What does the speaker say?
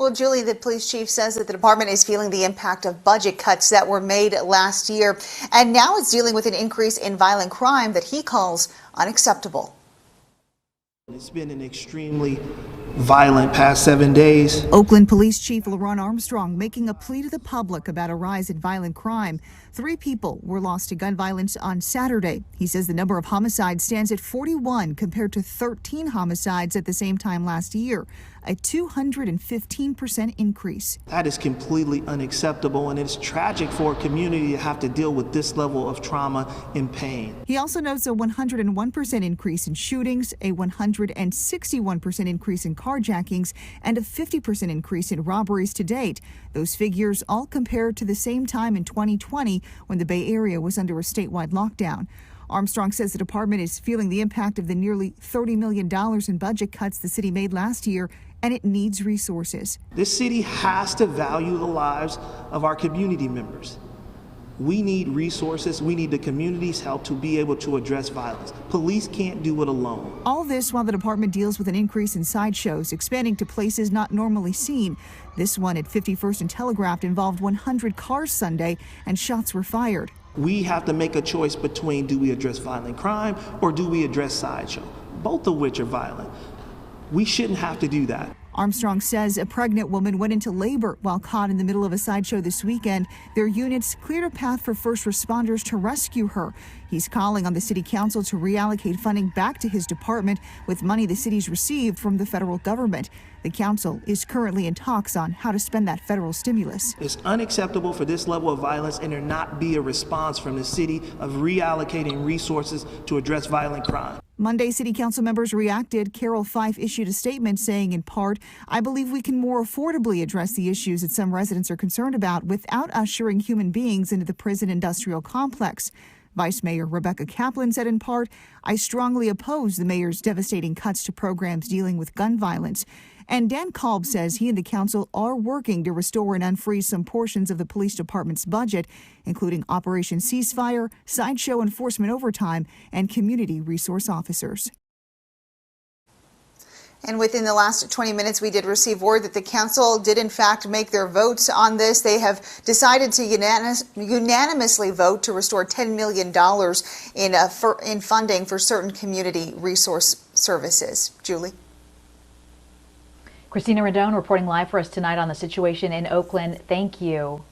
Well, Julie, the police chief says that the department is feeling the impact of budget cuts that were made last year, and now it's dealing with an increase in violent crime that he calls unacceptable. It's been an extremely violent past 7 days. Oakland Police Chief LaRon Armstrong making a plea to the public about a rise in violent crime. 3 people were lost to gun violence on Saturday. He says the number of homicides stands at 41 compared to 13 homicides at the same time last year, a 215% increase. That is completely unacceptable, and it's tragic for a community to have to deal with this level of trauma and pain. He also notes a 101% increase in shootings, a 161% increase in carjackings, and a 50% increase in robberies to date. Those figures all compared to the same time in 2020 when the Bay Area was under a statewide lockdown. Armstrong says the department is feeling the impact of the nearly $30 million in budget cuts the city made last year, and it needs resources. This city has to value the lives of our community members. We need resources. We need the community's help to be able to address violence. Police can't do it alone. All this while the department deals with an increase in sideshows, expanding to places not normally seen. This one at 51st and Telegraph involved 100 cars Sunday, and shots were fired. We have to make a choice between, do we address violent crime or do we address sideshow, both of which are violent. We shouldn't have to do that. Armstrong says a pregnant woman went into labor while caught in the middle of a sideshow this weekend. Their units cleared a path for first responders to rescue her. He's calling on the city council to reallocate funding back to his department with money the city's received from the federal government. The council is currently in talks on how to spend that federal stimulus. It's unacceptable for this level of violence and there not be a response from the city of reallocating resources to address violent crime. Monday, city council members reacted. Carol Fife issued a statement saying, in part, "I believe we can more affordably address the issues that some residents are concerned about without ushering human beings into the prison industrial complex." Vice Mayor Rebecca Kaplan said in part, "I strongly oppose the mayor's devastating cuts to programs dealing with gun violence." And Dan Kolb says he and the council are working to restore and unfreeze some portions of the police department's budget, including Operation Ceasefire, sideshow enforcement overtime, and community resource officers. And within the last 20 minutes, we did receive word that the council did in fact make their votes on this. They have decided to unanimously vote to restore $10 million in funding for certain community resource services. Julie? Christina Rendon reporting live for us tonight on the situation in Oakland. Thank you.